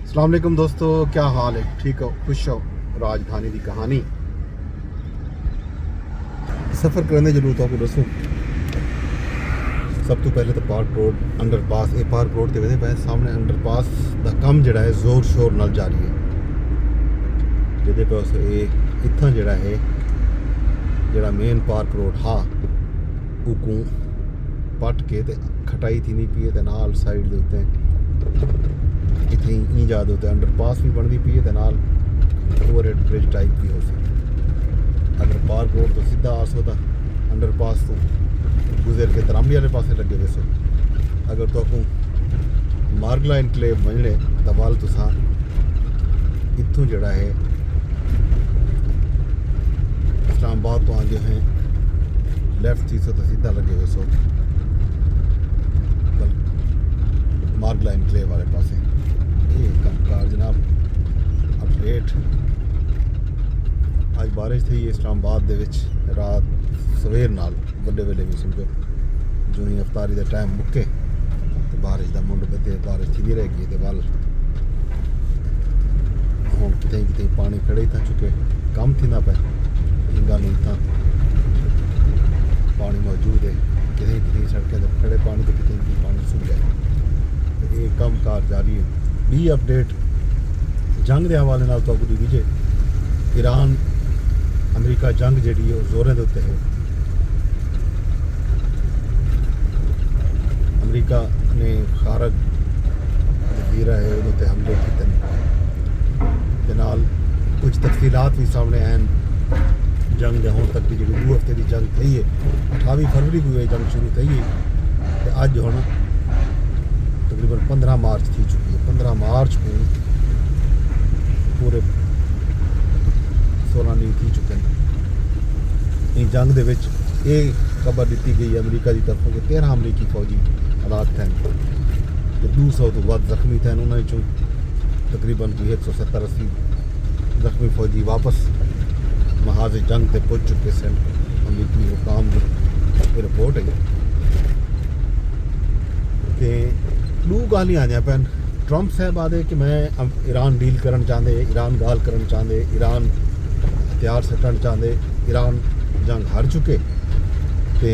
अस्सलाम वालेकुम दोस्तों, क्या हाल है? ठीक हो, खुश हो? राजधानी की कहानी सफ़र करने जरूर तो आपको दसूँ। सब तो पहले तो पार्क रोड अंडरपास ये पार्क रोड ते वेंदे पे सामने अंडरपास दा कम जिहड़ा है जोर शोर नाल जारी है। जिहदे पास ये इत्थां जिहड़ा है जिहड़ा मेन पार्क रोड हा उकू पट के ते खटाई थी नहीं पी ते नाल साइड दे उत्ते इतनी ईजाद होते अंडरपास भी बनती पी है नाल ओवरहेड ब्रिज टाइप भी हो सकती। अगर पार्क रोड तो सीधा आ सकता अंडरपास तो गुजर के तरामी वाले पासे लगे वैसे अगर तो आपको मार्गला इनकलेव बनने तो वाल तुसा इत्थों जड़ा है इस्लामाबाद तो आगे हैं लेफ्ट थी सो तो सीधा लगे वैसो मार्गला इनकलेव वाले पासे ये कंकार जनाब अपडेट। आज बारिश थी इस्लामाबाद दे विच रात सवेर नाल बड़े वेले भी समझो जो ही अफतारी का टाइम मुक्के तो बारिश का मुंड बदे बारिश थी रह गई तो वाल हम कितें कितें पानी खड़े था चुके कम थी ना पे गल इतना पानी मौजूद है कितें कितें सड़कें तो खड़े पानी तो कितें कितें पानी सूख गया तो ये कम कार जारी है। भी अपडेट जंग के हवाले नाल तो आपको विजय ईरान अमरीका जंग जी है जोरें के उत्ते है। अमरीका ने खारग जजीरा है उन्होंने हमले किए नाल कुछ तफसीलात भी सामने आन जंग के होने तक की जी 2 हफ्ते की जंग थी है 28 फरवरी को ये जंग शुरू थी है तो अज हम तकरीबन 15 मार्च थी चुकी है। 15 मार्च को पूरे 16 नहीं थी चुके हैं। इन जंग के ये खबर दी गई अमरीका की तरफों के 13 अमरीकी फौजी हालात थे तो 200 तो वध जख्मी थे उन्होंने चो तकरीबन 170-80 जख्मी फौजी वापस महाज जंग से पहुँच चुके सन। अमरीकी हुकाम की रिपोर्ट है कि 2 गालियां आने पैन ट्रंप साहब आदे कि मैं ईरान डील करना चाहते ईरान गाल करना चाहते ईरान हथियार सटन चाहते ईरान जंग हार चुके तो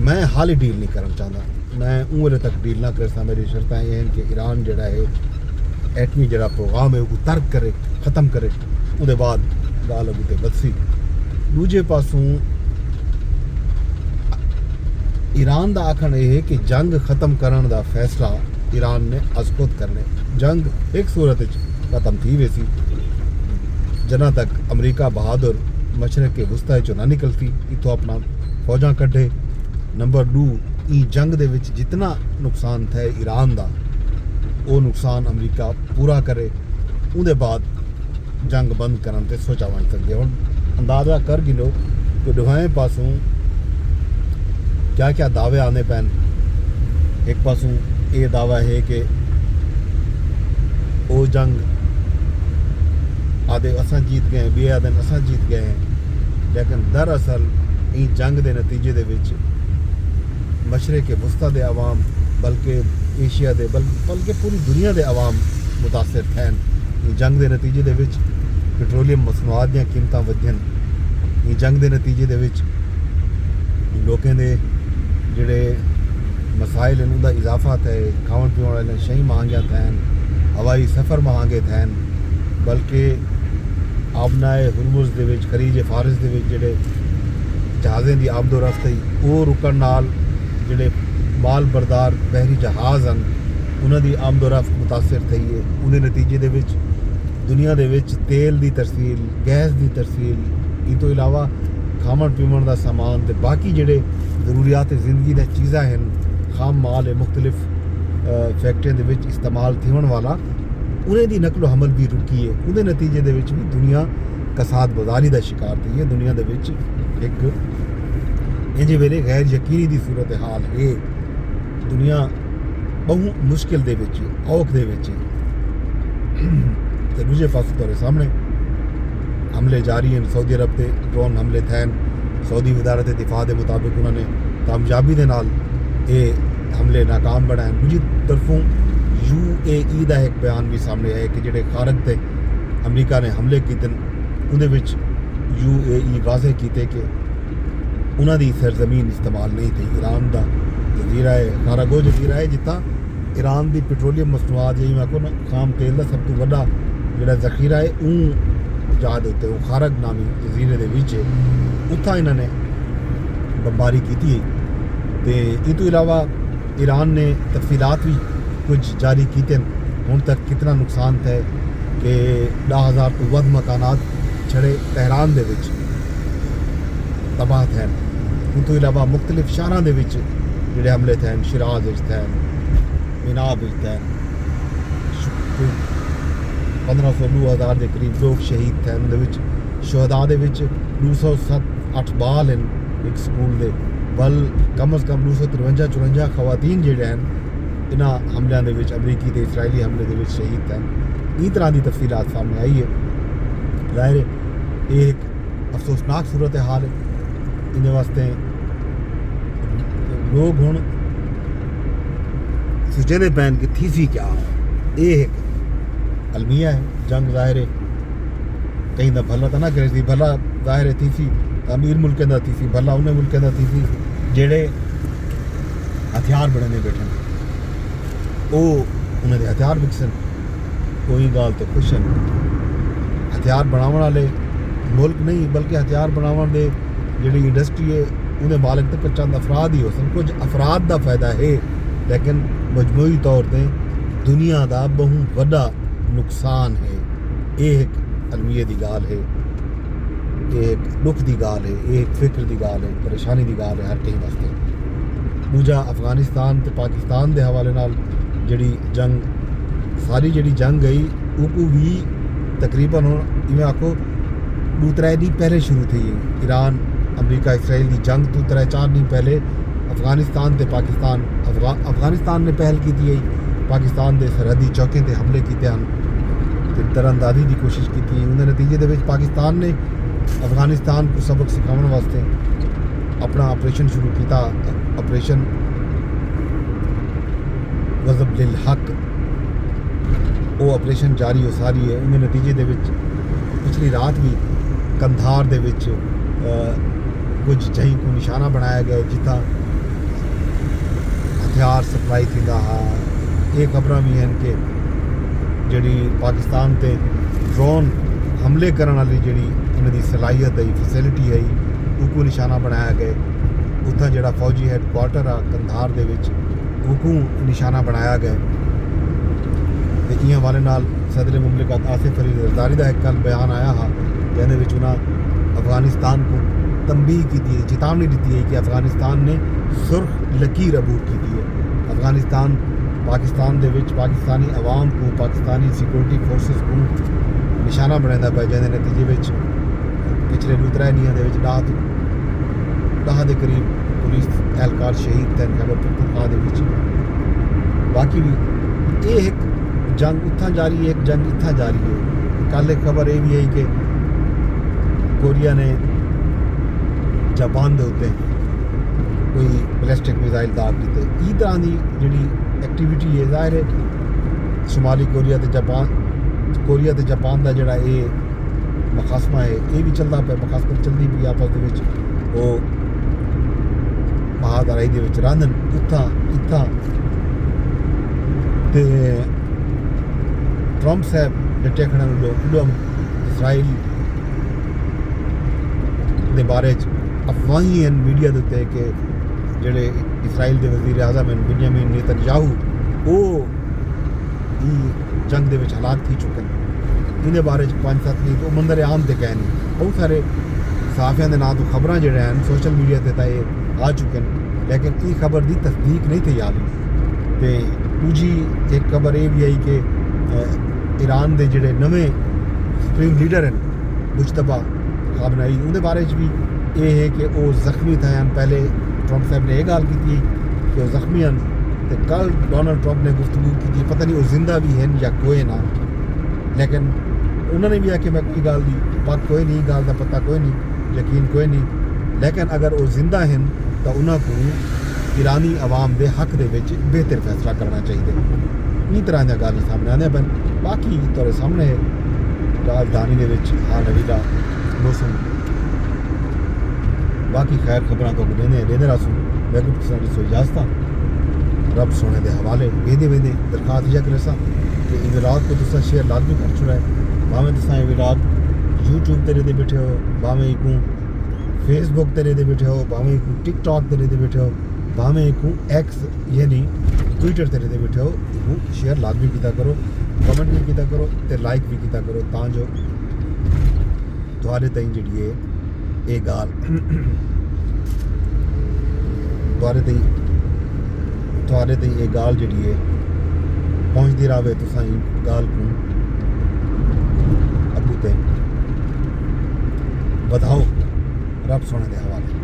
मैं हाल ही डील नहीं करना चाहता मैं उम्र तक डील ना कर सकता। मेरी शर्त ये हैं कि ईरान जड़ा है एटमी जड़ा प्रोग्राम है वो तर्क करे ख़त्म करे उसके बाद गाल अगू तो बदसी। दूजे पासों ईरान का आखन यह है कि जंग ख़त्म करने का फैसला ईरान ने अज खुद करने जंग एक सूरत ख़त्म थी वैसी जना तक अमरीका बहादुर मशरक के वस्ता चो ना निकलती इतों अपना फौजा कढ़े। नंबर 2 ई जंग दे विच जितना नुकसान थे ईरान का वो नुकसान अमरीका पूरा करे उनके बाद जंग बंद करने ते सोचा बन सकते। हम अंदाज़ा कर गिलो कि दोवें पासों क्या क्या दावे आने पैन। एक पासों ये दावा है कि वो जंग आधे असा जीत गए बे आधे असा जीत गए हैं लेकिन दरअसल इन जंग के नतीजे दे विच मशरक के वस्ता दे अवाम बल्कि एशिया दे बल्कि पूरी दुनिया के अवाम मुतासर थे। इन जंग के नतीजे दे विच पेट्रोलियम मसनूआत दी कीमतां वधियन। इन जंग के नतीजे दे विच लोगों के जिहड़े मसाइल हैं उनका इजाफा थे खावन पीने वाले शही महंगिया थैन हवाई सफ़र महंगे थैन बल्कि आबनाए हुरमुज़ दे विच खलीज फारिस दे विच जिहड़े जहाज़ें की आमदोरफ्त वो रुकण नाल जिहड़े माल बरदार बहरी जहाज़ हैं उन्होंने आमदोरफ्त मुतासर थी है। उन्हें नतीजे दे विच दुनिया दे विच तेल की तरसील गैस की तरसील इन तो इलावा खावन पीवन का समान तो बाकी जिहड़े जरूरियात जिंदगी दी चीज़ां हैं खाम माल है मुख्तलिफ फैक्ट्रियों के इस्तेमाल थी वाला उन्हें दी नकलो हमल भी रुकी है। उनके नतीजे दे विच भी दुनिया कसाद बाजारी का शिकार थी है। दुनिया दे विच एक इंजे वेले गैर यकीनी की सूरत हाल है। दुनिया बहु मुश्किल दे विच औख दे विच ते दूजे पास तुहाडे सामने हमले जारी हैं। सऊदी अरब के ड्रोन हमले थे सऊदी वजारत दिफा के मुताबिक उन्होंने कामयाबी के नाल ये हमले नाकाम बनाए। दूजी तरफों UAE ਦਾ ਇੱਕ ਬਿਆਨ ਵੀ ਸਾਹਮਣੇ ਆਇਆ ਕਿ ਜਿਹੜੇ ਖਾਰਕ ਤੇ ਅਮਰੀਕਾ ਨੇ ਹਮਲੇ ਕੀਤੇ ਉਹਦੇ ਵਿੱਚ UAE ਵਾਜ਼ਹ ਕੀਤੇ ਕਿ ਉਹਨਾਂ ਦੀ ਸਰਜ਼ਮੀਨ ਇਸਤੇਮਾਲ ਨਹੀਂ ਥੀ। ईरान ਦਾ ਜਜ਼ੀਰਾ ਹੈ ਖਾਰਕ, ਉਹ ਜਜ਼ੀਰਾ ਹੈ ਜਿੱਥਾਂ ईरान ਦੀ ਪੈਟਰੋਲੀਅਮ ਮਸਨੂਆਤ ਜਿਹੀ ਮੈਂ ਕਹੋ ਖਾਮ ਤੇਲ ਦਾ ਸਭ ਤੋਂ ਵੱਡਾ ਜਿਹੜਾ ਜ਼ਖੀਰਾ ਹੈ ਉਹ ਯਾਦ ਉੱਤੇ ਉਹ ਖਾਰਕ ਨਾਮੀ ਜਜ਼ੀਰੇ ਦੇ ਵਿੱਚ ਉੱਥਾਂ ਇਹਨਾਂ ਨੇ ਬੰਬਾਰੀ ਕੀਤੀ ਹੈ। ਤੇ ਇਹ ਤੋਂ ਇਲਾਵਾ ईरान ने तफसीलात भी कुछ जारी कीते ਹੁਣ तक कितना नुकसान थे कि 10,000 ਤੋਂ ਵੱਧ ਮਕਾਨਾਤ ਛੜੇ ਤਹਿਰਾਨ ਦੇ ਵਿੱਚ ਤਬਾਹ थे। ਇਹ ਤੋਂ ਇਲਾਵਾ ਮੁxtਲਿਫ ਸ਼ਹਿਰਾਂ ਦੇ ਵਿੱਚ ਜਿਹੜੇ ਹਮਲੇ थे शिराज ਵਿੱਚ थे, मिनाब ਵਿੱਚ थे। 1500-2000 ਦੇ ਕਰੀਬ ਲੋਕ ਸ਼ਹੀਦ थे। ਉਹਦੇ ਵਿੱਚ ਸ਼ੁਹਦਾ ਦੇ ਵਿੱਚ 207 ਬਾਲ ਹਨ ਇੱਕ ਸਕੂਲ ਦੇ, बल कम अज़ कम 253-54 खवातीन ਜਿਹੜੇ ਹਨ ਇਹਨਾਂ ਹਮਲਿਆਂ ਦੇ ਵਿੱਚ ਅਮਰੀਕੀ ਤੇ ਇਸਰਾਈਲੀ ਹਮਲੇ ਦੇ ਵਿੱਚ ਸ਼ਹੀਦ ਹਨ। ਇਸ ਤਰ੍ਹਾਂ ਦੀ ਤਫਸੀਲਾਤ ਸਾਹਮਣੇ ਆਈ ਹੈ। ਜ਼ਾਹਿਰ ਹੈ ਇਹ ਇੱਕ ਅਫਸੋਸਨਾਕ ਸੂਰਤ ਹਾਲ ਹੈ। ਇਹਦੇ ਵਾਸਤੇ ਲੋਕ ਹੁਣ सोचने पैन कि थी सी क्या ये एक अलमिया है जंग। ज़ाहिर है कहीं का भला तो ना करे सी, भला ज़ाहिर है थी सी अमीर मुल्कों का थी सी, भला उन्हें मुल्कों का थी सी जेड़े हथियार बनने बैठे वो उन्होंने हथियार विकसन। कोई गाल तो खुश हैं हथियार बनाने वाले मुल्क नहीं बल्कि हथियार बनाने दे जिहड़ी इंडस्ट्री है उन्हें मालिक तक चंद अफराद ही हो सन। कुछ अफराद का फायदा है लेकिन मजमूई तौर पर दुनिया का बहुत बड़ा नुकसान है। ये एक अलमिये की गाल है, एक दुख की गाल है, एक फिक्र की गाल है, परेशानी की गाल है हर कहीं वास्ते। दूजा अफगानिस्तान ते पाकिस्तान के हवाले नाल जिहड़ी जंग सारी जिहड़ी जंग गई वो भी तकरीबन हुण इवें आखो 2-3 दिन पहले शुरू थी। ईरान अमरीका इसराइल की जंग तो 3-4 दिन पहले अफगानिस्तान ते पाकिस्तान अफगानिस्तान ने पहल की थी। पाकिस्तान के सरहदी चौकियों पर हमले किए हैं तो दरअंदाजी की कोशिश की थी। उन्हें नतीजे के पाकिस्तान ने अफगानिस्तान को सबक सिखाने वास्ते अपना ऑपरेशन शुरू किया। ऑपरेशन गज़ब लिल हक वो ऑपरेशन जारी हो सारी है। उन्हें नतीजे के पिछली रात भी कंधार दे विच कुछ जहीं को निशाना बनाया गया जिथा हथियार सप्लाई थींदा हा। ये खबर भी हैं कि जिहड़ी पाकिस्तान ते ड्रोन हमले करने वाली जिहड़ी इन्हां दी सलाहियत है फैसिलिटी है उनको निशाना बनाया गया। उत्थां जिहड़ा फौजी हैडकुआर्टर आ कंधार दे विच उनको निशाना बनाया गया। ते इयां वाले नाल सदर मुमलिकत आसिफ अली ज़रदारी का एक कल बयान आया हा जिहदे विच उन्हां अफगानिस्तान को तंबीह की है, चेतावनी दी है कि अफगानिस्तान ने सुर्ख लकीर अबूर की है। अफगानिस्तान पाकिस्तान दे विच पाकिस्तानी अवाम को पाकिस्तानी सिक्योरिटी फोर्सेस को निशाना बनाता पाया जिहदे नतीजे विच पिछले 2-3 दिनां दे विच 10 के करीब पुलिस एहलकार शहीद थे खैबर पख्तूनख्वा दे विच। बाकी भी ये एक जंग उत्थां जारी है, एक जंग इत्थां जारी है। कल एक खबर ये भी है कि कोरिया ने जापान के उत्ते कोई बैलिस्टिक मिसाइल दाग किते। इस तरह की जिहड़ी एक्टिविटी है ज़ाहिर है शुमाली कोरिया ते जापान का जिहड़ा ये मुखासमा है ये भी चलता पे मुखासमत चलती पई आपस दे विच। वो महादाराई दे विच रंधन इत्थां ते ट्रंप साहब डटे खड़े उडम इसराइल के बारे अफवाही हैं मीडिया के उत्ते कि जिहड़े इसराइल के वज़ीर आज़म हैं बेंजामिन नेतन्याहू वो जंग के हलाक थी चुके हैं। इन्हें बारे 5-7 नहीं तो मंदर आम से कह नहीं बहुत सारे सहाफ़ियां के नाम तो खबर जोड़े हैं सोशल मीडिया से तो ये आ चुके हैं लेकिन ये खबर की तस्दीक नहीं थी आली। तो दूजी एक खबर ये भी आई कि ईरान के जोड़े नवे सुप्रीम लीडर हैं मुश्तबा खामनेई उनके बारे भी ये है कि वो जख्मी थे। पहले ट्रंप साहब ने यह गल की कि वो जख्मी हैं तो कल डोनाल्ड ट्रंप ने गुफ्तगू की पता नहीं वो जिंदा भी हैं या कोई ना, लेकिन उन्होंने भी आके मैं कोई गल दी बात कोई नहीं, गल का पता कोई नहीं, यकीन कोई नहीं, लेकिन अगर वो जिंदा हैं तो उन्होंने ईरानी आवाम के हक दे विच बेहतर फैसला करना चाहिए। इस तरह दी गल सामने आने पर बाकी तुहाडे सामने राजधानी दे विच हाल अवीला मौसम बाकी खैर खबरां तो लेंदे रसूं लेकिन साडी सो इजाजत रब सोने दे हवाले वेदे वेदे दरखास्त यह करे कि इन रात को तुसा शेयर लाजमी कर छुड़ा है भावें तुसा ये रात यूट्यूब ते रहते बैठे हो भावें को फेसबुक ते रहते बैठे हो भावें को टिकटॉक ते रहते बैठे हो भावें को एक्स यानी ट्विटर ते रहते बैठे हो इको शेयर लाजमी किया करो कमेंट भी किया करो ते लाइक भी किया करो तां जो तुहाडे ताईं जिहड़ी है ये गाल तुहाडे ताईं ये गाल जिहड़ी है पहुंचती रहे तुसां गाल को अगू ते वधाओ रब सोने दे हवाले।